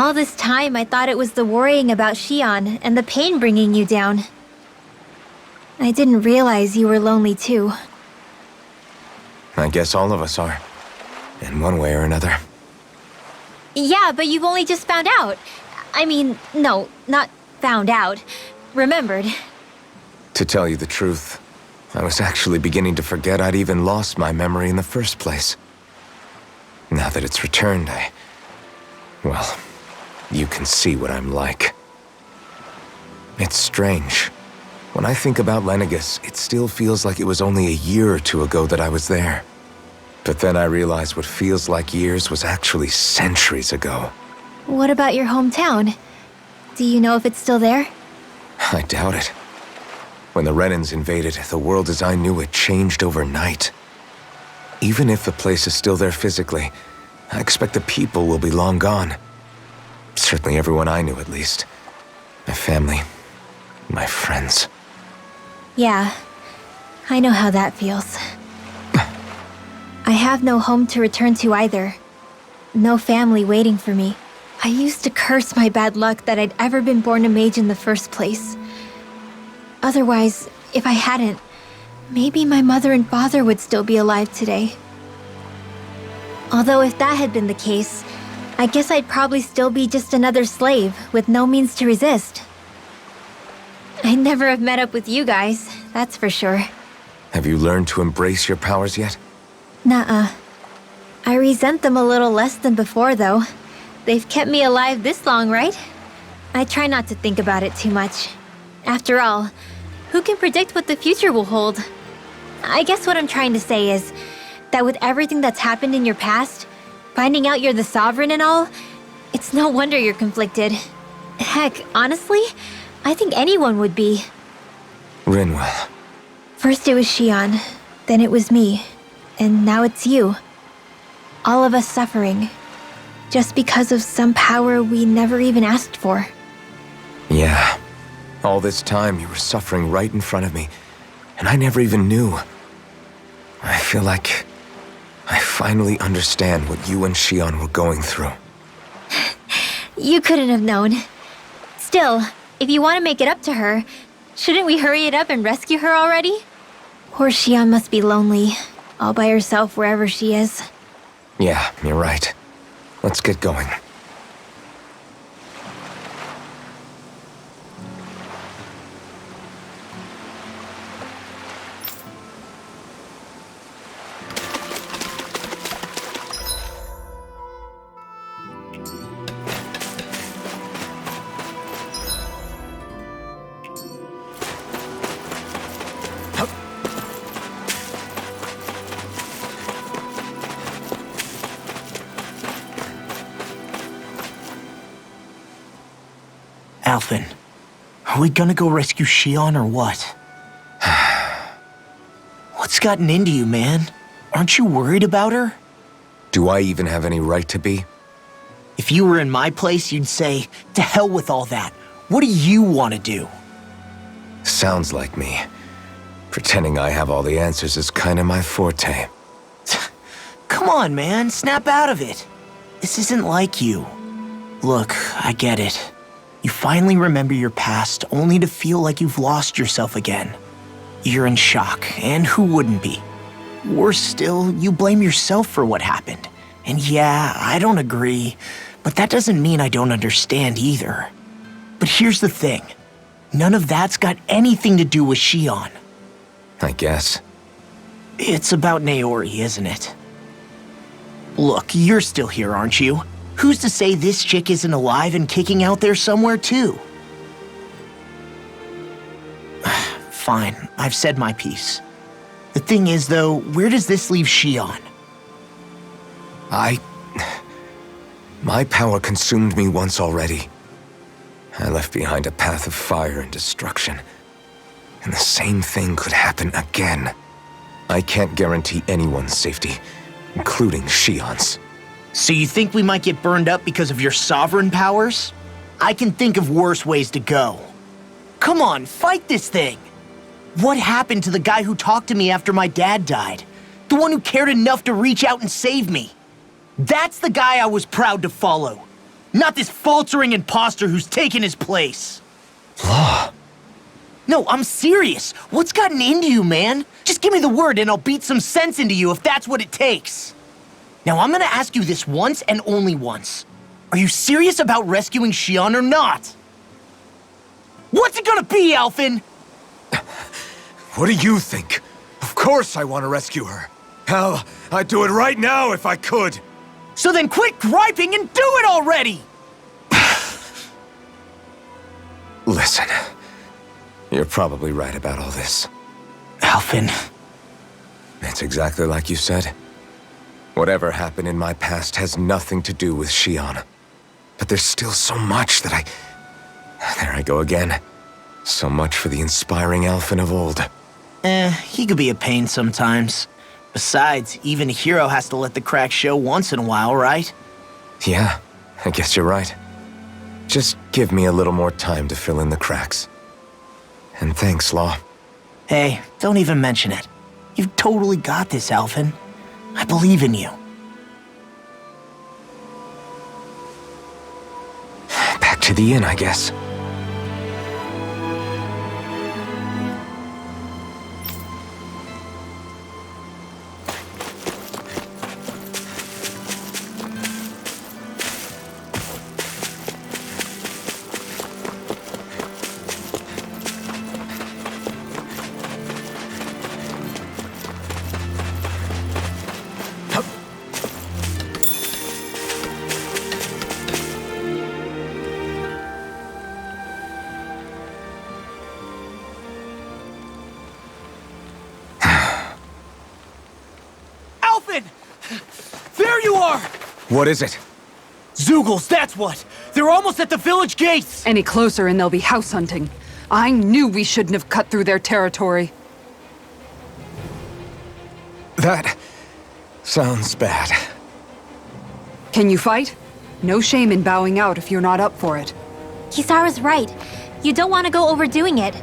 All this time, I thought it was the worrying about Shion and the pain bringing you down. I didn't realize you were lonely too. I guess all of us are, in one way or another. Yeah, but you've only just found out. I mean, no, not found out. Remembered. To tell you the truth, I was actually beginning to forget I'd even lost my memory in the first place. Now that it's returned, well, you can see what I'm like. It's strange. When I think about Lenegus, it still feels like it was only a year or two ago that I was there. But then I realized what feels like years was actually centuries ago. What about your hometown? Do you know if it's still there? I doubt it. When the Renans invaded, the world as I knew it changed overnight. Even if the place is still there physically, I expect the people will be long gone. Certainly everyone I knew, at least. My family, my friends. Yeah, I know how that feels. I have no home to return to either. No family waiting for me. I used to curse my bad luck that I'd ever been born a mage in the first place. Otherwise, if I hadn't, maybe my mother and father would still be alive today. Although if that had been the case, I guess I'd probably still be just another slave with no means to resist. I'd never have met up with you guys, that's for sure. Have you learned to embrace your powers yet? Nuh-uh. I resent them a little less than before, though. They've kept me alive this long, right? I try not to think about it too much. After all, who can predict what the future will hold? I guess what I'm trying to say is that with everything that's happened in your past, finding out you're the Sovereign and all, it's no wonder you're conflicted. Heck, honestly, I think anyone would be. Rinwell. First it was Shion, then it was me, and now it's you. All of us suffering, just because of some power we never even asked for. Yeah. All this time you were suffering right in front of me, and I never even knew. I feel like I finally understand what you and Shion were going through. You couldn't have known. Still, if you want to make it up to her, shouldn't we hurry it up and rescue her already? Poor Shion must be lonely, all by herself wherever she is. Yeah, you're right. Let's get going. Alphen, are we gonna go rescue Shion or what? What's gotten into you, man? Aren't you worried about her? Do I even have any right to be? If you were in my place, you'd say, to hell with all that. What do you want to do? Sounds like me. Pretending I have all the answers is kind of my forte. Come on, man, snap out of it. This isn't like you. Look, I get it. You finally remember your past, only to feel like you've lost yourself again. You're in shock, and who wouldn't be? Worse still, you blame yourself for what happened. And yeah, I don't agree, but that doesn't mean I don't understand either. But here's the thing. None of that's got anything to do with Shion. I guess. It's about Naori, isn't it? Look, you're still here, aren't you? Who's to say this chick isn't alive and kicking out there somewhere, too? Fine, I've said my piece. The thing is, though, where does this leave Shion? My power consumed me once already. I left behind a path of fire and destruction. And the same thing could happen again. I can't guarantee anyone's safety, including Shion's. So you think we might get burned up because of your sovereign powers? I can think of worse ways to go. Come on, fight this thing! What happened to the guy who talked to me after my dad died? The one who cared enough to reach out and save me? That's the guy I was proud to follow. not this faltering imposter who's taken his place. Law. No, I'm serious. What's gotten into you, man? Just give me the word and I'll beat some sense into you if that's what it takes. Now, I'm gonna ask you this once and only once. Are you serious about rescuing Xion or not? What's it gonna be, Alphen? What do you think? Of course I want to rescue her. Hell, I'd do it right now if I could. So then quit griping and do it already! Listen, you're probably right about all this. Alphen. It's exactly like you said. Whatever happened in my past has nothing to do with Xion. But there's still so much that There I go again. So much for the inspiring Alphen of old. He could be a pain sometimes. Besides, even a hero has to let the cracks show once in a while, right? Yeah, I guess you're right. Just give me a little more time to fill in the cracks. And thanks, Law. Hey, don't even mention it. You've totally got this, Alphen. I believe in you. Back to the inn, I guess. There you are! What is it? Zeugles, that's what! They're almost at the village gates! Any closer and they'll be house hunting. I knew we shouldn't have cut through their territory. That sounds bad. Can you fight? No shame in bowing out if you're not up for it. Kisara's right. You don't want to go overdoing it.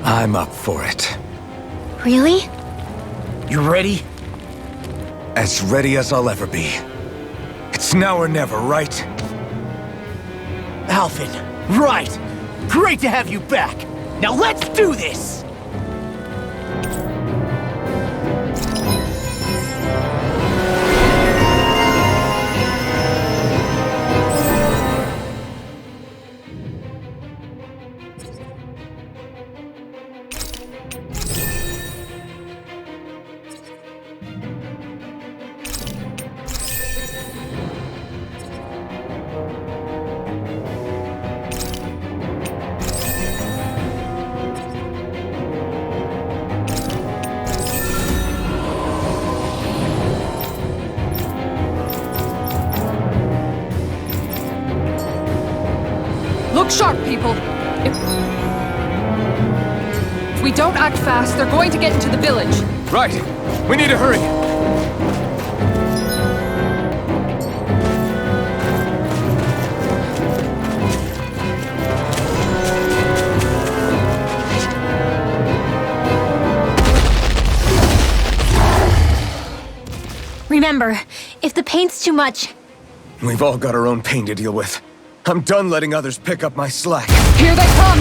I'm up for it. Really? You ready? As ready as I'll ever be. It's now or never, right? Alphen, right! Great to have you back! Now let's do this! Look sharp, people! If we don't act fast, they're going to get into the village. Right! We need to hurry! Remember, if the pain's too much... We've all got our own pain to deal with. I'm done letting others pick up my slack. Here they come!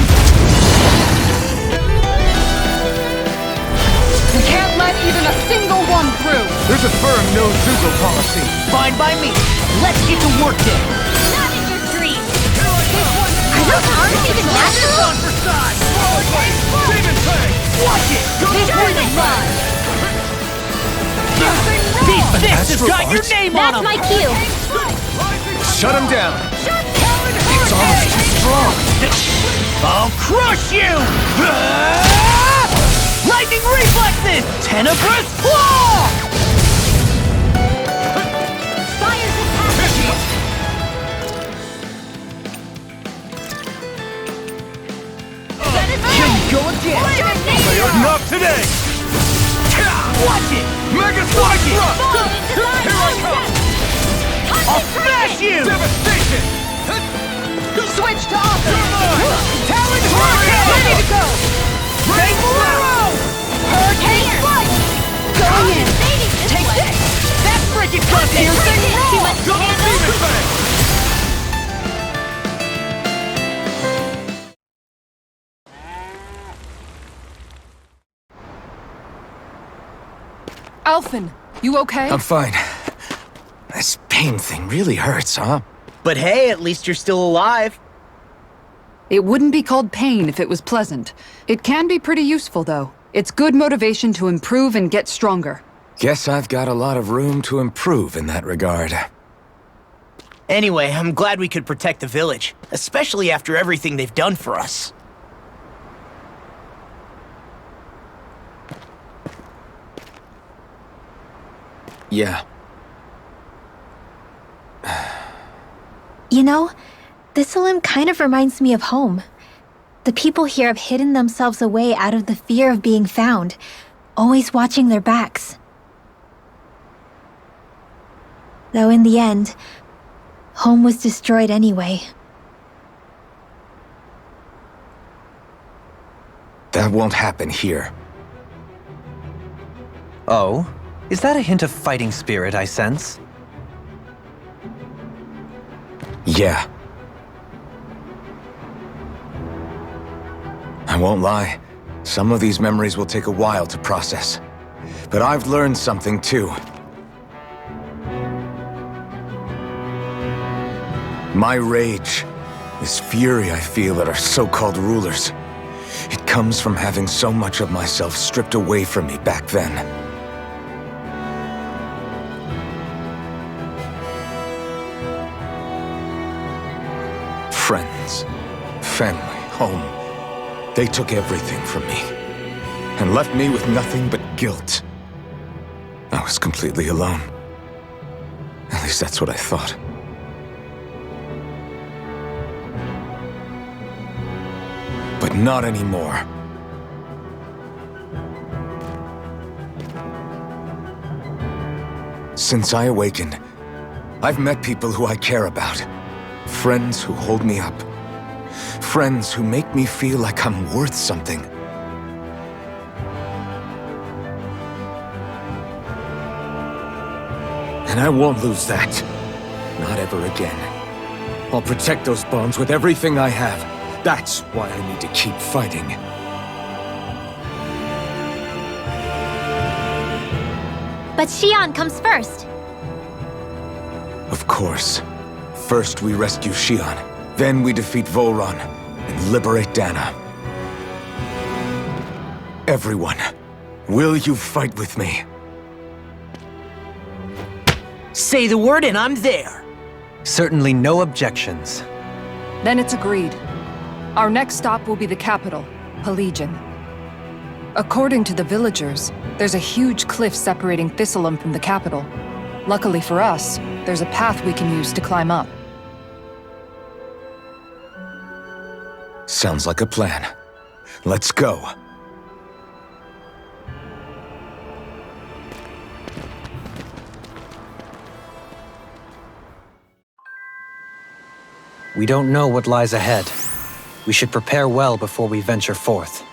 We can't let even a single one through! There's a firm no-Zeugle policy. Fine by me. Let's get to work then. Not in your dreams! Are those arms even natural? Watch it! This These fists have got your name on That's them! my cue! Shut him down! It's almost too strong! I'll crush you! Lightning reflexes! Tenebrous claw! Fire's attacking! Here we go again! Not today! Watch it! Mega Watch it! Here I come! I'll smash you! Devastation! Switch to offense! Talon Hurricane! Ready to go! Bang Arrow! Hurricane strike! Go going in! Take this! That's freaking confusing! Too much to handle? Alphen, you okay? I'm fine. This pain thing really hurts, huh? But hey, at least you're still alive. It wouldn't be called pain if it was pleasant. It can be pretty useful, though. It's good motivation to improve and get stronger. Guess I've got a lot of room to improve in that regard. Anyway, I'm glad we could protect the village, especially after everything they've done for us. Yeah. You know, Thistleum kind of reminds me of home. The people here have hidden themselves away out of the fear of being found, always watching their backs. Though in the end, home was destroyed anyway. That won't happen here. Oh? Is that a hint of fighting spirit I sense? Yeah. I won't lie. Some of these memories will take a while to process. But I've learned something too. My rage, this fury I feel at our so-called rulers, it comes from having so much of myself stripped away from me back then. Friends, family, home. They took everything from me and left me with nothing but guilt. I was completely alone. At least that's what I thought. But not anymore. Since I awakened, I've met people who I care about. Friends who hold me up. Friends who make me feel like I'm worth something. And I won't lose that. Not ever again. I'll protect those bonds with everything I have. That's why I need to keep fighting. But Xion comes first. Of course. First we rescue Xion, then we defeat Volron and liberate Dana. Everyone, will you fight with me? Say the word and I'm there. Certainly no objections. Then it's agreed. Our next stop will be the capital, Pelegion. According to the villagers, there's a huge cliff separating Thistleum from the capital. Luckily for us, there's a path we can use to climb up. Sounds like a plan. Let's go. We don't know what lies ahead. We should prepare well before we venture forth.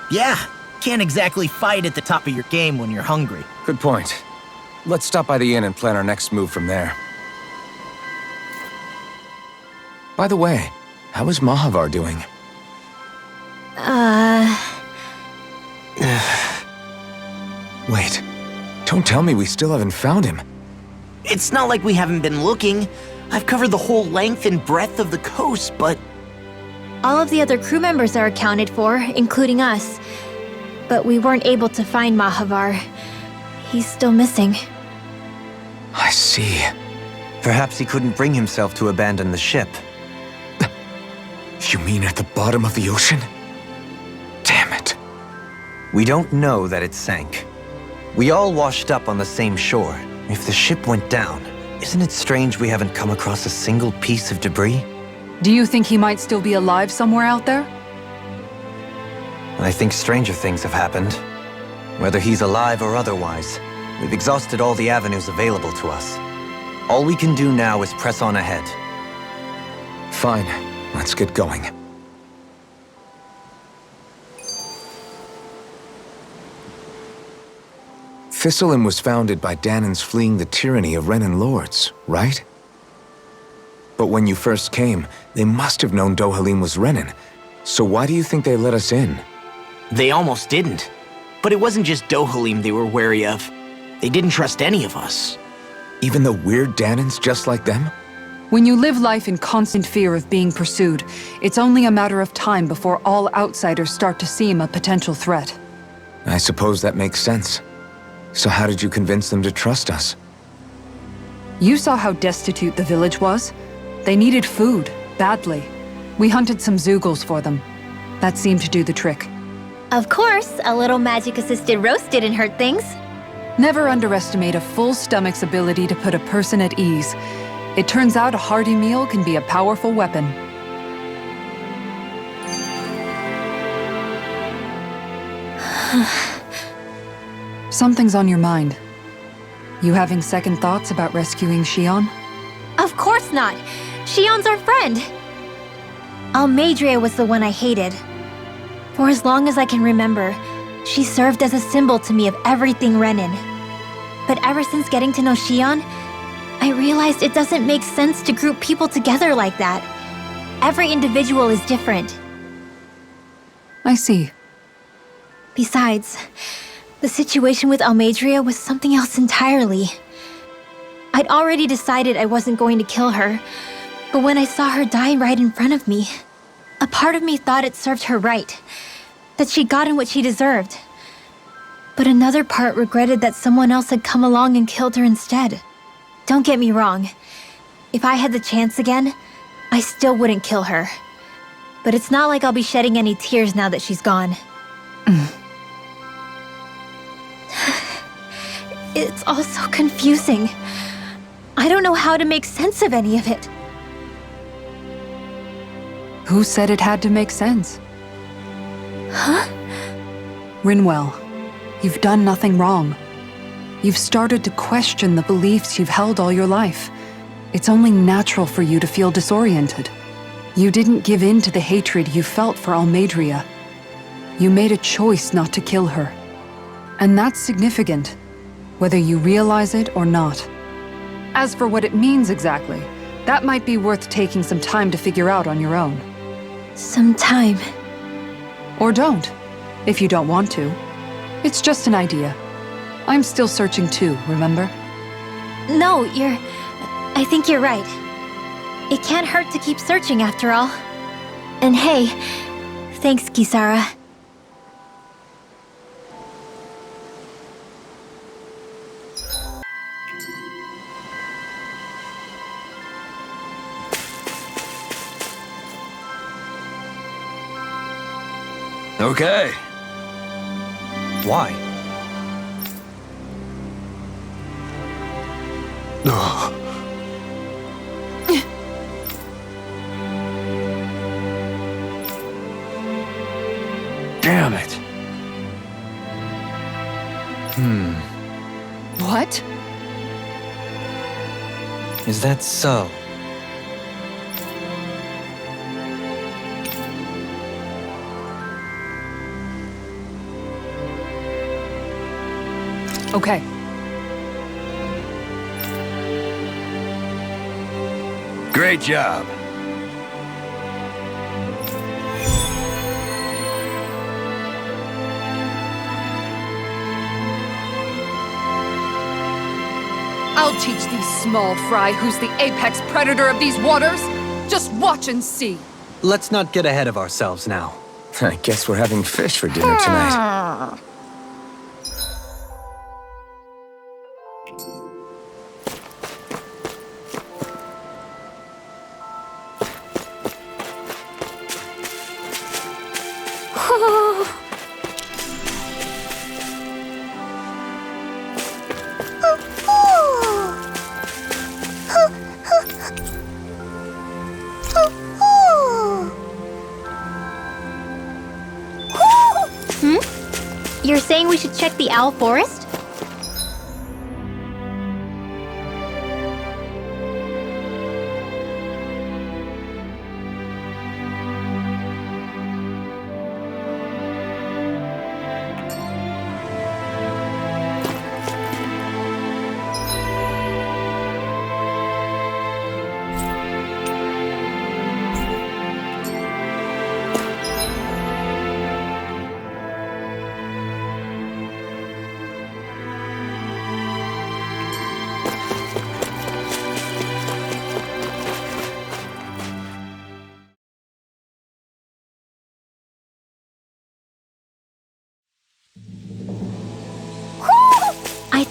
Yeah, can't exactly fight at the top of your game when you're hungry. Good point. Let's stop by the inn and plan our next move from there. By the way, how is Mahavar doing? Wait, don't tell me we still haven't found him. It's not like we haven't been looking. I've covered the whole length and breadth of the coast, but... All of the other crew members are accounted for, including us. But we weren't able to find Mahavar. He's still missing. I see. Perhaps he couldn't bring himself to abandon the ship. You mean at the bottom of the ocean? Damn it. We don't know that it sank. We all washed up on the same shore. If the ship went down, isn't it strange we haven't come across a single piece of debris? Do you think he might still be alive somewhere out there? I think stranger things have happened. Whether he's alive or otherwise, we've exhausted all the avenues available to us. All we can do now is press on ahead. Fine, let's get going. Thistleum was founded by Danans fleeing the tyranny of Renan lords, right? But when you first came, they must have known Dohalim was Renan. So why do you think they let us in? They almost didn't. But it wasn't just Dohalim they were wary of. They didn't trust any of us. Even the weird Danans just like them? When you live life in constant fear of being pursued, it's only a matter of time before all outsiders start to seem a potential threat. I suppose that makes sense. So how did you convince them to trust us? You saw how destitute the village was. They needed food, badly. We hunted some Zeugles for them. That seemed to do the trick. Of course, a little magic-assisted roast didn't hurt things. Never underestimate a full stomach's ability to put a person at ease. It turns out a hearty meal can be a powerful weapon. Something's on your mind. You having second thoughts about rescuing Shion? Of course not. Shion's our friend. Almadria was the one I hated. For as long as I can remember, she served as a symbol to me of everything Renan. But ever since getting to know Shion, I realized it doesn't make sense to group people together like that. Every individual is different. I see. Besides, the situation with Almadria was something else entirely. I'd already decided I wasn't going to kill her, but when I saw her die right in front of me, a part of me thought it served her right, that she'd gotten what she deserved. But another part regretted that someone else had come along and killed her instead. Don't get me wrong. If I had the chance again, I still wouldn't kill her. But it's not like I'll be shedding any tears now that she's gone. It's all so confusing. I don't know how to make sense of any of it. Who said it had to make sense? Huh? Rinwell, you've done nothing wrong. You've started to question the beliefs you've held all your life. It's only natural for you to feel disoriented. You didn't give in to the hatred you felt for Almadria. You made a choice not to kill her. And that's significant, whether you realize it or not. As for what it means exactly, that might be worth taking some time to figure out on your own. Some time. Or don't, if you don't want to. It's just an idea. I'm still searching too, remember? No, I think you're right. It can't hurt to keep searching after all. And hey, thanks, Kisara. Okay. Why? Damn it. What? Is that so? Okay. Great job. I'll teach these small fry who's the apex predator of these waters. Just watch and see. Let's not get ahead of ourselves now. I guess we're having fish for dinner tonight. You're saying we should check the owl forest?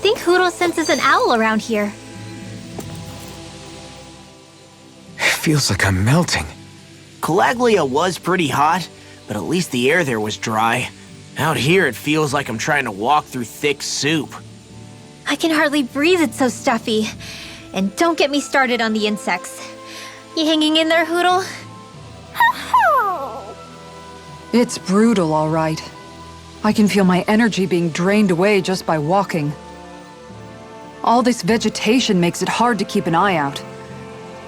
think Hoodle senses an owl around here. It feels like I'm melting. Calaglia was pretty hot, but at least the air there was dry. Out here, it feels like I'm trying to walk through thick soup. I can hardly breathe, it's so stuffy. And don't get me started on the insects. You hanging in there, Hoodle? It's brutal, all right. I can feel my energy being drained away just by walking. All this vegetation makes it hard to keep an eye out.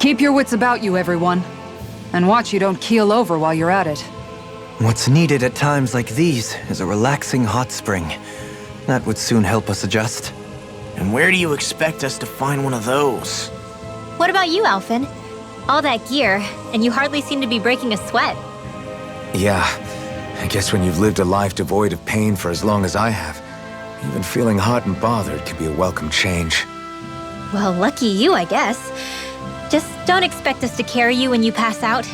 Keep your wits about you, everyone. And watch you don't keel over while you're at it. What's needed at times like these is a relaxing hot spring. That would soon help us adjust. And where do you expect us to find one of those? What about you, Alphen? All that gear, and you hardly seem to be breaking a sweat. Yeah, I guess when you've lived a life devoid of pain for as long as I have, even feeling hot and bothered could be a welcome change. Well, lucky you, I guess. Just don't expect us to carry you when you pass out.